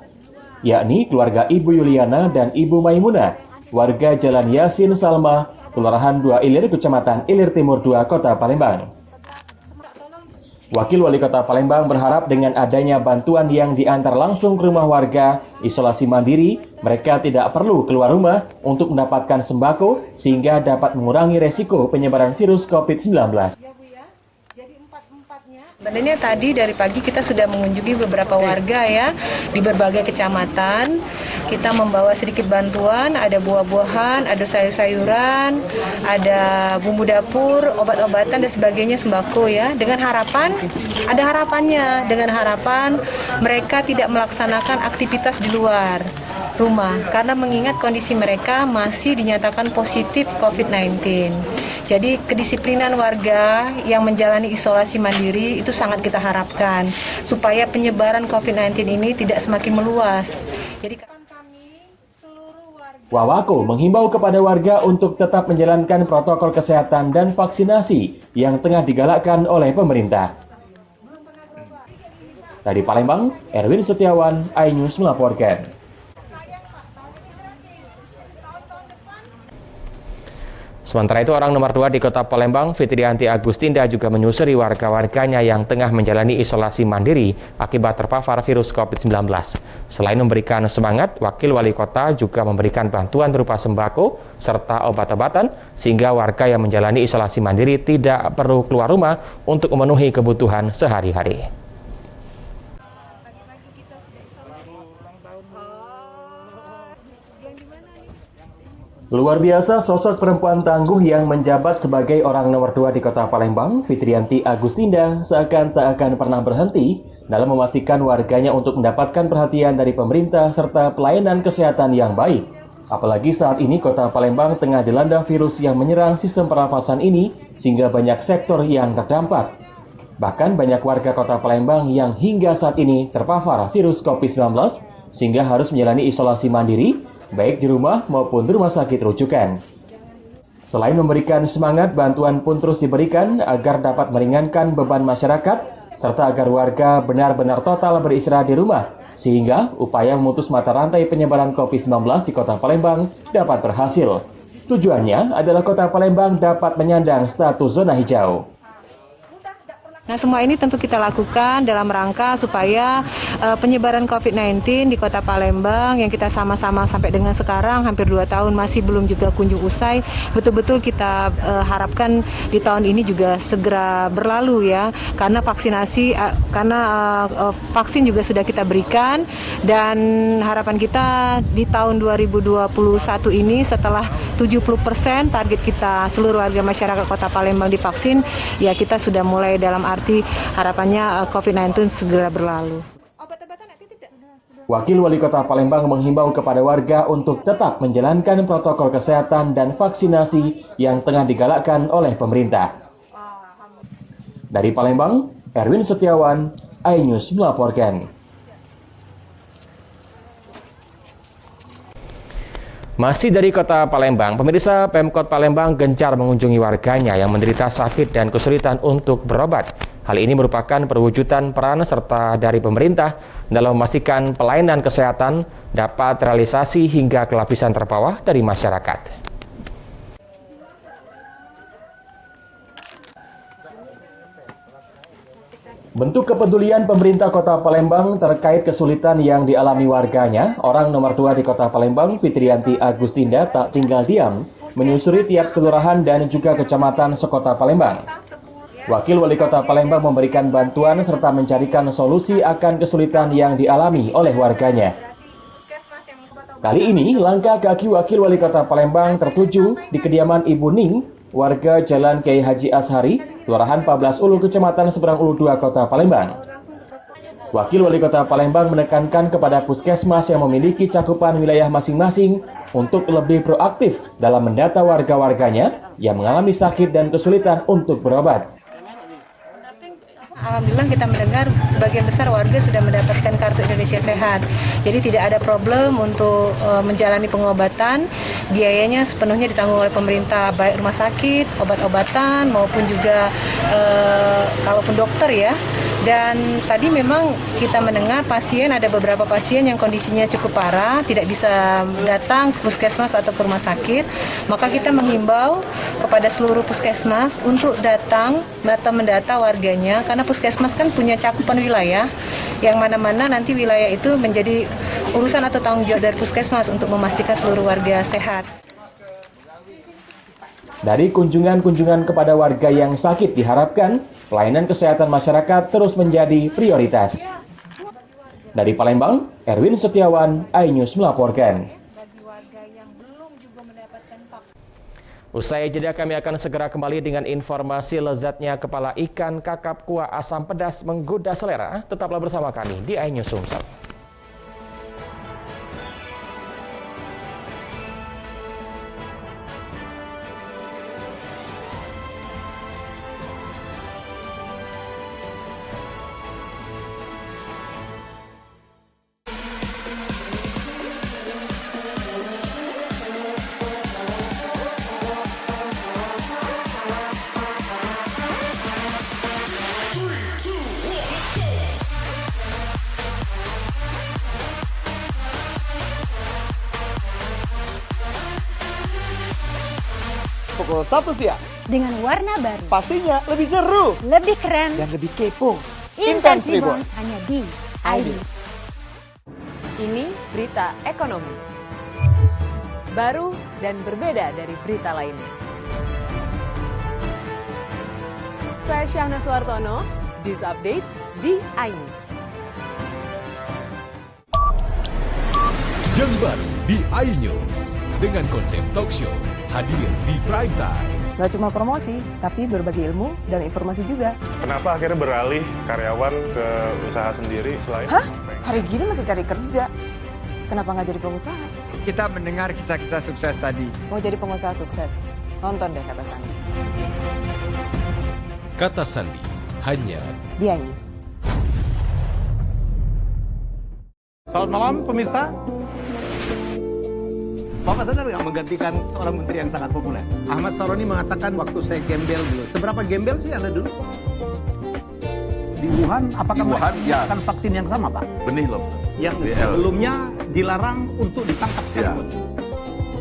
yakni keluarga Ibu Yuliana dan Ibu Maimunah, warga Jalan Yasin Salma, Kelurahan 2 Ilir, Kecamatan Ilir Timur 2, Kota Palembang. Wakil Wali Kota Palembang berharap dengan adanya bantuan yang diantar langsung ke rumah warga isolasi mandiri, mereka tidak perlu keluar rumah untuk mendapatkan sembako sehingga dapat mengurangi resiko penyebaran virus COVID-19. Sebenarnya tadi dari pagi kita sudah mengunjungi beberapa warga ya di berbagai kecamatan. Kita membawa sedikit bantuan, ada buah-buahan, ada sayur-sayuran, ada bumbu dapur, obat-obatan dan sebagainya, sembako ya. Dengan harapan, ada harapannya, dengan harapan mereka tidak melaksanakan aktivitas di luar rumah karena mengingat kondisi mereka masih dinyatakan positif COVID-19. Jadi kedisiplinan warga yang menjalani isolasi mandiri itu sangat kita harapkan supaya penyebaran COVID-19 ini tidak semakin meluas. Jadi Wawako menghimbau kepada warga untuk tetap menjalankan protokol kesehatan dan vaksinasi yang tengah digalakkan oleh pemerintah. Dari Palembang, Erwin Setiawan, iNews melaporkan. Sementara itu, orang nomor 2 di Kota Palembang, Fitrianti Agustinda, juga menyusuri warga-warganya yang tengah menjalani isolasi mandiri akibat terpapar virus COVID-19. Selain memberikan semangat, Wakil Wali Kota juga memberikan bantuan berupa sembako serta obat-obatan sehingga warga yang menjalani isolasi mandiri tidak perlu keluar rumah untuk memenuhi kebutuhan sehari-hari. Luar biasa sosok perempuan tangguh yang menjabat sebagai orang nomor 2 di Kota Palembang, Fitrianti Agustinda, seakan tak akan pernah berhenti dalam memastikan warganya untuk mendapatkan perhatian dari pemerintah serta pelayanan kesehatan yang baik. Apalagi saat ini Kota Palembang tengah dilanda virus yang menyerang sistem pernafasan ini sehingga banyak sektor yang terdampak. Bahkan banyak warga Kota Palembang yang hingga saat ini terpapar virus COVID-19 sehingga harus menjalani isolasi mandiri baik di rumah maupun di rumah sakit rujukan. Selain memberikan semangat, bantuan pun terus diberikan agar dapat meringankan beban masyarakat, serta agar warga benar-benar total beristirahat di rumah, sehingga upaya memutus mata rantai penyebaran COVID-19 di Kota Palembang dapat berhasil. Tujuannya adalah Kota Palembang dapat menyandang status zona hijau. Nah, semua ini tentu kita lakukan dalam rangka supaya penyebaran COVID-19 di Kota Palembang yang kita sama-sama sampai dengan sekarang hampir 2 tahun masih belum juga kunjung usai, betul-betul kita harapkan di tahun ini juga segera berlalu ya, karena vaksinasi vaksin juga sudah kita berikan, dan harapan kita di tahun 2021 ini setelah 70% target kita seluruh warga masyarakat Kota Palembang divaksin, ya kita sudah mulai dalam arti harapannya COVID-19 segera berlalu. Wakil Wali Kota Palembang menghimbau kepada warga untuk tetap menjalankan protokol kesehatan dan vaksinasi yang tengah digalakkan oleh pemerintah. Dari Palembang, Erwin Setiawan, iNews melaporkan. Masih dari Kota Palembang, pemirsa, Pemkot Palembang gencar mengunjungi warganya yang menderita sakit dan kesulitan untuk berobat. Hal ini merupakan perwujudan peran serta dari pemerintah dalam memastikan pelayanan kesehatan dapat terrealisasi hingga ke lapisan terbawah dari masyarakat. Bentuk kepedulian pemerintah Kota Palembang terkait kesulitan yang dialami warganya, orang nomor 2 di Kota Palembang, Fitrianti Agustinda, tak tinggal diam, menyusuri tiap kelurahan dan juga kecamatan sekota Palembang. Wakil Wali Kota Palembang memberikan bantuan serta mencarikan solusi akan kesulitan yang dialami oleh warganya. Kali ini, langkah kaki Wakil Wali Kota Palembang tertuju di kediaman Ibu Ning, warga Jalan Kiai Haji Ashari, Kelurahan 14 Ulu, Kecamatan Seberang Ulu 2, Kota Palembang. Wakil Wali Kota Palembang menekankan kepada puskesmas yang memiliki cakupan wilayah masing-masing untuk lebih proaktif dalam mendata warga-warganya yang mengalami sakit dan kesulitan untuk berobat. Alhamdulillah kita mendengar sebagian besar warga sudah mendapatkan kartu Indonesia Sehat. Jadi tidak ada problem untuk menjalani pengobatan. Biayanya sepenuhnya ditanggung oleh pemerintah, baik rumah sakit, obat-obatan maupun juga kalaupun dokter ya. Dan tadi memang kita mendengar ada beberapa pasien yang kondisinya cukup parah, tidak bisa datang ke puskesmas atau ke rumah sakit. Maka kita menghimbau kepada seluruh puskesmas untuk datang mendata warganya, karena puskesmas kan punya cakupan wilayah, yang mana-mana nanti wilayah itu menjadi urusan atau tanggung jawab dari puskesmas untuk memastikan seluruh warga sehat. Dari kunjungan-kunjungan kepada warga yang sakit diharapkan pelayanan kesehatan masyarakat terus menjadi prioritas. Dari Palembang, Erwin Setiawan, iNews melaporkan. Usai jeda kami akan segera kembali dengan informasi lezatnya kepala ikan kakap kuah asam pedas menggoda selera. Tetaplah bersama kami di iNews Sumsel. Pukul 1 siang. Dengan warna baru. Pastinya lebih seru. Lebih keren. Dan lebih kepo. Intense Reborn hanya di iNews. Ini berita ekonomi. Baru dan berbeda dari berita lainnya. Saya Syahna Suartono, This Update di iNews. Yang baru di iNews dengan konsep talk show hadir di prime time. Gak cuma promosi, tapi berbagi ilmu dan informasi juga. Kenapa akhirnya beralih karyawan ke usaha sendiri selain? Hah? Hari gini masih cari kerja. Kenapa nggak jadi pengusaha? Kita mendengar kisah-kisah sukses tadi. Mau jadi pengusaha sukses? Nonton deh Kata Sandi. Kata Sandi hanya di iNews. Selamat malam pemirsa. Bapak sadar nggak menggantikan seorang menteri yang sangat populer? Ahmad Saroni mengatakan waktu saya gembel dulu. Seberapa gembel sih Anda dulu? Di Wuhan, apakah mereka menggunakan vaksin yang sama, Pak? Benih loh. Yang sebelumnya dilarang untuk ditangkap sekarang.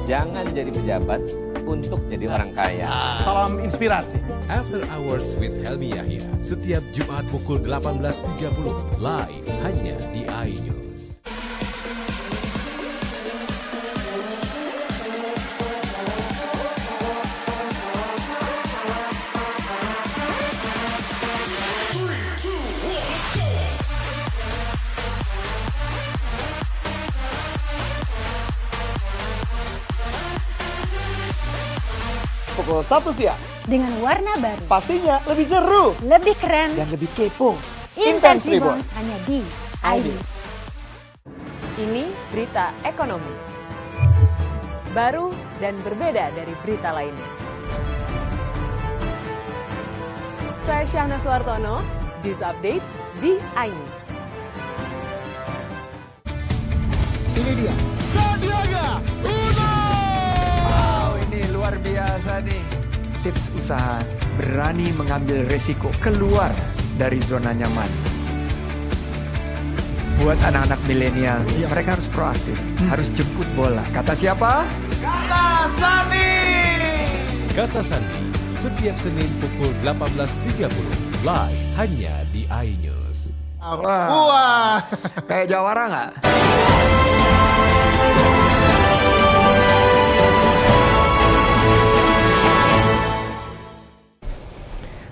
Jangan jadi pejabat untuk jadi orang kaya. Salam inspirasi. After Hours with Helmi Yahya setiap Jumat pukul 18.30 live hanya di iNews. Pukul 1 siang. Dengan warna baru. Pastinya lebih seru. Lebih keren. Dan lebih kepo. Intense Reborn hanya di iNews. Ini berita ekonomi. Baru dan berbeda dari berita lainnya. Saya Syahna Suartono, This Update di iNews. Ini dia. Sandiaga Uno. Wow, ini luar biasa nih. Tips usaha, berani mengambil resiko, keluar dari zona nyaman. Buat anak-anak milenial, mereka harus proaktif, harus jemput bola. Kata siapa? Kata Sandi! Kata Sandi, setiap Senin pukul 18.30 live hanya di iNews. Wah, kayak jawara nggak?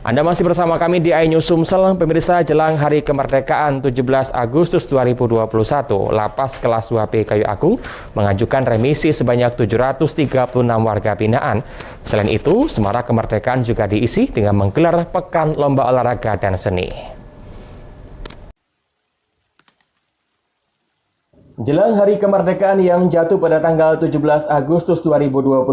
Anda masih bersama kami di iNews Sumsel. Pemirsa, jelang Hari Kemerdekaan 17 Agustus 2021, Lapas Kelas 2B Kayu Agung mengajukan remisi sebanyak 736 warga binaan. Selain itu, Semarak Kemerdekaan juga diisi dengan menggelar Pekan Lomba Olahraga dan Seni. Jelang Hari Kemerdekaan yang jatuh pada tanggal 17 Agustus 2021,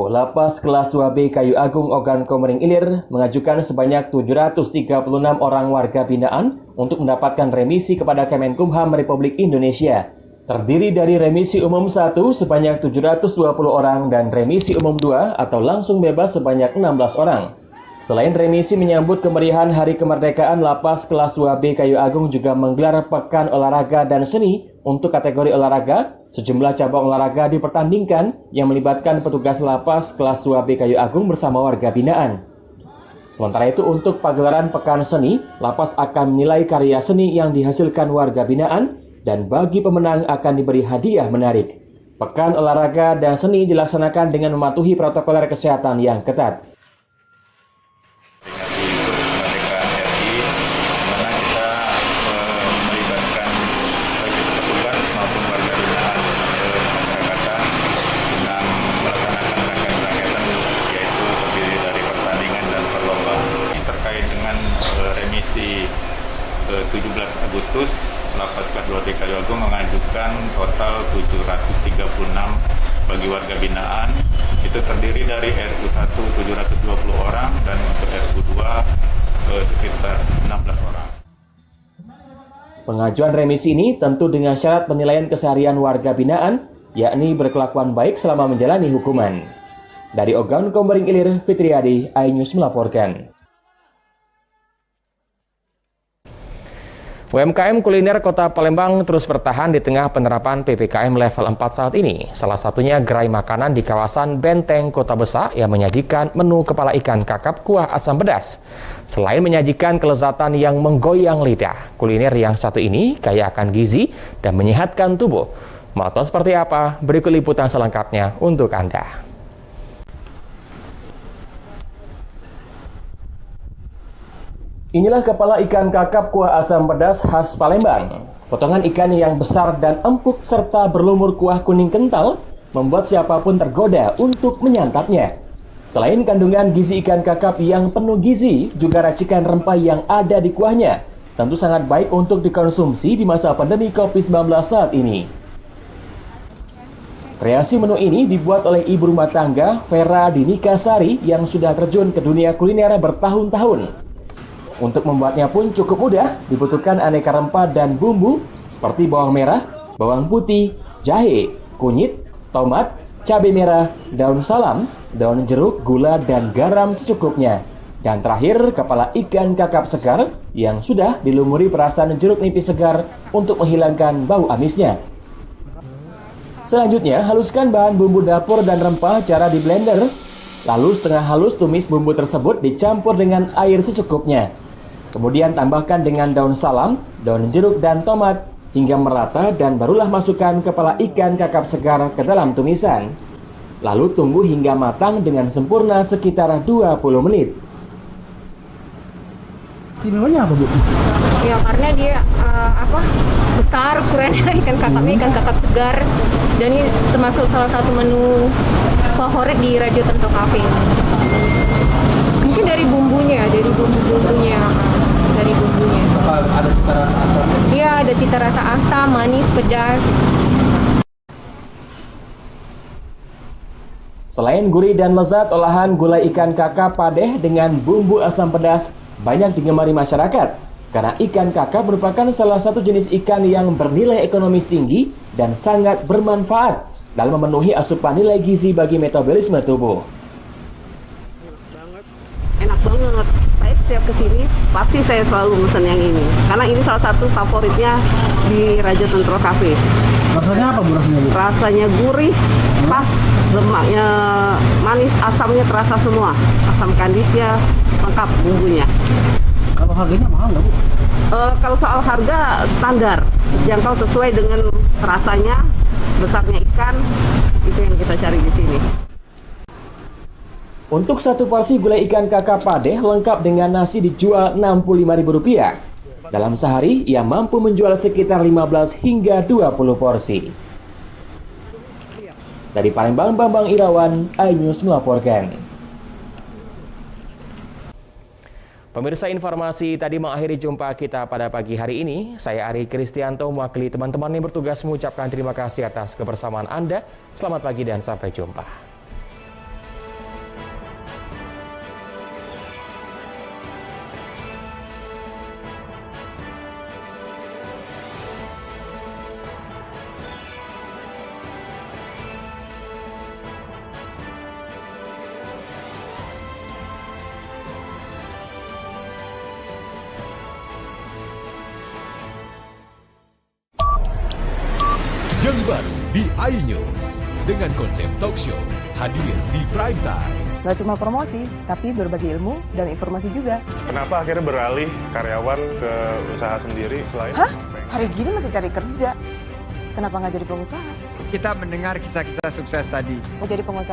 Lapas Kelas 2B Kayu Agung Ogan Komering Ilir mengajukan sebanyak 736 orang warga binaan untuk mendapatkan remisi kepada Kemenkumham Republik Indonesia. Terdiri dari remisi umum 1 sebanyak 720 orang dan remisi umum 2 atau langsung bebas sebanyak 16 orang. Selain remisi menyambut kemeriahan Hari Kemerdekaan, Lapas Kelas 2B Kayu Agung juga menggelar Pekan Olahraga dan Seni untuk kategori olahraga. Sejumlah cabang olahraga dipertandingkan yang melibatkan petugas Lapas Kelas 2B Kayu Agung bersama warga binaan. Sementara itu untuk pagelaran Pekan Seni, Lapas akan menilai karya seni yang dihasilkan warga binaan dan bagi pemenang akan diberi hadiah menarik. Pekan Olahraga dan Seni dilaksanakan dengan mematuhi protokol kesehatan yang ketat. Remisi 17 Agustus, Lapas Kelas 2B Kayu Agung mengajukan total 736 bagi warga binaan. Itu terdiri dari RU1 720 orang dan untuk RU2 sekitar 16 orang. Pengajuan remisi ini tentu dengan syarat penilaian keseharian warga binaan, yakni berkelakuan baik selama menjalani hukuman. Dari Ogan Komering Ilir, Fitriadi, iNews melaporkan. UMKM kuliner Kota Palembang terus bertahan di tengah penerapan PPKM level 4 saat ini. Salah satunya gerai makanan di kawasan Benteng Kota Besar yang menyajikan menu kepala ikan kakap kuah asam pedas. Selain menyajikan kelezatan yang menggoyang lidah, kuliner yang satu ini kaya akan gizi dan menyehatkan tubuh. Mau tahu seperti apa? Berikut liputan selengkapnya untuk Anda. Inilah kepala ikan kakap kuah asam pedas khas Palembang. Potongan ikan yang besar dan empuk serta berlumur kuah kuning kental membuat siapapun tergoda untuk menyantapnya. Selain kandungan gizi ikan kakap yang penuh gizi, juga racikan rempah yang ada di kuahnya tentu sangat baik untuk dikonsumsi di masa pandemi COVID-19 saat ini. Kreasi menu ini dibuat oleh ibu rumah tangga Vera Dinikasari yang sudah terjun ke dunia kuliner bertahun-tahun. Untuk membuatnya pun cukup mudah, dibutuhkan aneka rempah dan bumbu seperti bawang merah, bawang putih, jahe, kunyit, tomat, cabai merah, daun salam, daun jeruk, gula, dan garam secukupnya. Dan terakhir, kepala ikan kakap segar yang sudah dilumuri perasan jeruk nipis segar untuk menghilangkan bau amisnya. Selanjutnya, haluskan bahan bumbu dapur dan rempah cara di blender. Lalu setengah halus tumis bumbu tersebut dicampur dengan air secukupnya. Kemudian tambahkan dengan daun salam, daun jeruk, dan tomat hingga merata dan barulah masukkan kepala ikan kakap segar ke dalam tumisan. Lalu tunggu hingga matang dengan sempurna sekitar 20 menit. Istimewanya apa, Bu? Ya karena dia besar ukurannya ikan kakapnya, ikan kakap segar, dan ini termasuk salah satu menu favorit di Raja Tentro Cafe ini. Mungkin dari bumbunya, dari bumbunya. Ada cita rasa asam? Iya, ada cita rasa asam, manis, pedas. Selain gurih dan lezat, olahan gulai ikan kakap padeh dengan bumbu asam pedas banyak digemari masyarakat. Karena ikan kakap merupakan salah satu jenis ikan yang bernilai ekonomis tinggi dan sangat bermanfaat dalam memenuhi asupan nilai gizi bagi metabolisme tubuh. Enak banget. Saya setiap kesini pasti saya selalu mesen yang ini karena ini salah satu favoritnya di Raja Tentro Cafe. Rasanya apa, Bu? Rasanya gurih, pas, lemaknya manis, asamnya terasa semua. Asam kandisnya lengkap bumbunya. Kalau harganya mahal nggak, Bu? Kalau soal harga standar, jangkau sesuai dengan rasanya, besarnya ikan, itu yang kita cari di sini. Untuk satu porsi gulai ikan kakap padeh lengkap dengan nasi dijual Rp65.000. Dalam sehari, ia mampu menjual sekitar 15 hingga 20 porsi. Dari Palembang, Bambang Irawan, iNews melaporkan. Pemirsa, informasi tadi mengakhiri jumpa kita pada pagi hari ini. Saya Ari Kristianto, mewakili teman-teman yang bertugas mengucapkan terima kasih atas kebersamaan Anda. Selamat pagi dan sampai jumpa. Baru di iNews dengan konsep talk show hadir di prime time. Gak cuma promosi, tapi berbagi ilmu dan informasi juga. Kenapa akhirnya beralih karyawan ke usaha sendiri selain? Hah? Hari gini masih cari kerja. Kenapa nggak jadi pengusaha? Kita mendengar kisah-kisah sukses tadi. Mau jadi pengusaha